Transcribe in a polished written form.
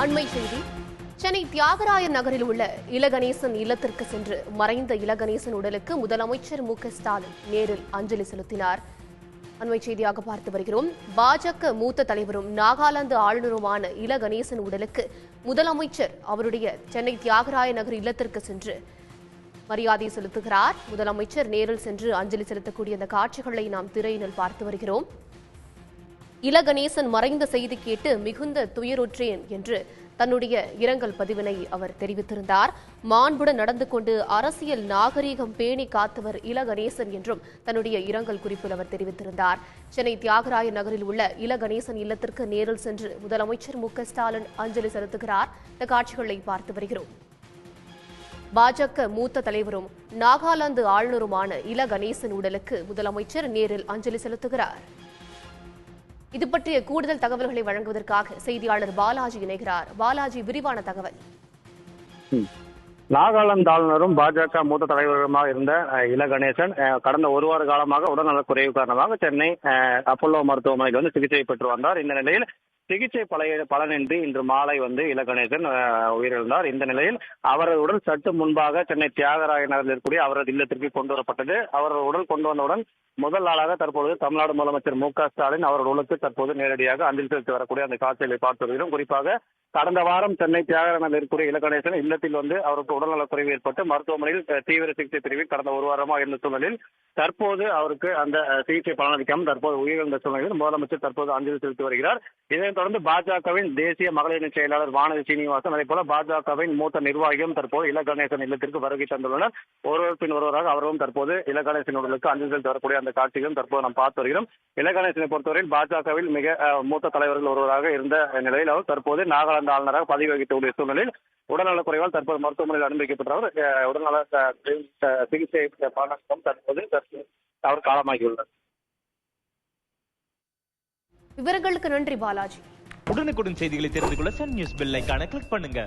அண்மை செய்தி. சென்னை தியாகராயர் நகரில் உள்ள இலகணேசன் இல்லத்திற்கு சென்று மறைந்த இலகணேசன் உடலுக்கு முதலமைச்சர் மு.க.ஸ்டாலின் நேரில் அஞ்சலி செலுத்தினார். அண்மை செய்தியாக பார்த்து வருகிறோம். பாஜக மூத்த தலைவரும் நாகாலாந்து ஆளுநருமான இலகணேசன் உடலுக்கு முதலமைச்சர் அவருடைய சென்னை தியாகராய நகர் இல்லத்திற்கு சென்று மரியாதை செலுத்துகிறார். முதலமைச்சர் நேரில் சென்று அஞ்சலி செலுத்தக்கூடிய அந்த காட்சிகளை நாம் திரையினில் பார்த்து வருகிறோம். இலகணேசன் மறைந்த செய்தி கேட்டு மிகுந்த துயருற்றேன் என்று தன்னுடைய இரங்கல் பதிவினை அவர் தெரிவித்திருந்தார். மாண்புடன் நடந்து கொண்டு அரசியல் நாகரீகம் பேணி காத்தவர் இலகணேசன் என்றும் தன்னுடைய இரங்கல் குறிப்பில் அவர் தெரிவித்திருந்தார். சென்னை தியாகராய நகரில் உள்ள இலகணேசன் இல்லத்திற்கு நேரில் சென்று முதலமைச்சர் மு.க.ஸ்டாலின் அஞ்சலி செலுத்துகிறார். இந்த காட்சிகளை பார்த்து வருகிறோம். பாஜக மூத்த தலைவரும் நாகாலாந்து ஆளுநருமான இலகணேசன் உடலுக்கு முதலமைச்சர் நேரில் அஞ்சலி செலுத்துகிறார். இது பற்றிய கூடுதல் தகவல்களை வழங்குவதற்காக செய்தியாளர் பாலாஜி இணைகிறார். பாலாஜி, விரிவான தகவல். நாகாலாந்து ஆளுநரும் பாஜக மூத்த தலைவருமாக இருந்த இலகணேசன் கடந்த ஒரு வார காலமாக உடல்நலக் குறைவு காரணமாக சென்னை அப்பல்லோ மருத்துவமனையில் சிகிச்சை பெற்று வந்தார். இந்த நிலையில் சிகிச்சை பலனின்றி இன்று மாலை இலகணேசன் உயிரிழந்தார். இந்த நிலையில் அவரது உடல் சற்று முன்பாக சென்னை தியாகராய நகரில் இருக்கக்கூடிய அவரது இல்லத்திற்கு கொண்டு வரப்பட்டது. அவரது உடல் கொண்டு வந்தவுடன் முதல் நாளாக தற்பொழுது தமிழ்நாடு முதலமைச்சர் மு.க.ஸ்டாலின் அவரது உடலுக்கு தற்போது நேரடியாக அஞ்சலி செலுத்தி வரக்கூடிய அந்த காட்சிகளை பார்த்து வருகிறோம். குறிப்பாக கடந்த வாரம் சென்னை தியாகராய நகரில் இருக்கக்கூடிய இலகணேசன் இல்லத்தில் அவருக்கு உடல்நலக் குறைவு ஏற்பட்டு மருத்துவமனையில் தீவிர சிகிச்சை பிரிவில் கடந்த ஒரு வாரமாக இருந்த சூழலில் தற்போது அவருக்கு அந்த சிகிச்சை பலனளிக்காமல் தற்போது உயிரிழந்த சூழ்நிலையில் முதலமைச்சர் தற்போது அஞ்சலி செலுத்தி வருகிறார். இதனைத் தொடர்ந்து பாஜகவின் தேசிய மகளிர் செயலாளர் வானதி சீனிவாசன், அதே போல பாஜகவின் மூத்த நிர்வாகியும் தற்போது இலகணேசன் இல்லத்திற்கு வருகை தந்துள்ளனர். ஒருவர் பின் ஒருவராக அவரும் தற்போது இலகணேசன் உடலுக்கு அஞ்சலி செலுத்தி வரக்கூடிய அந்த காட்சிகளும் தற்போது நாம் பார்த்து வருகிறோம். இலகணேசனை பொறுத்தவரையில் பாஜகவில் மிக மூத்த தலைவர்கள் ஒருவராக இருந்த நிலையில் அவர் தற்போது நாகாலாந்து ஆளுநராக பதவி வகித்துள்ள சூழ்நிலையில் உடல்நலக் குறைவால் தற்போது மருத்துவமனையில் அனுமதிக்கப்பட்டவர் உடல்நல சிகிச்சை பலனுக்கும் தற்போது அவர் காலமாகியுள்ளார். விவரங்களுக்கு நன்றி பாலாஜி. உடனுக்குடன் செய்திகளை தெரிந்து கொள்ள சன் நியூஸ் பெல் ஐகானை கிளிக் பண்ணுங்க.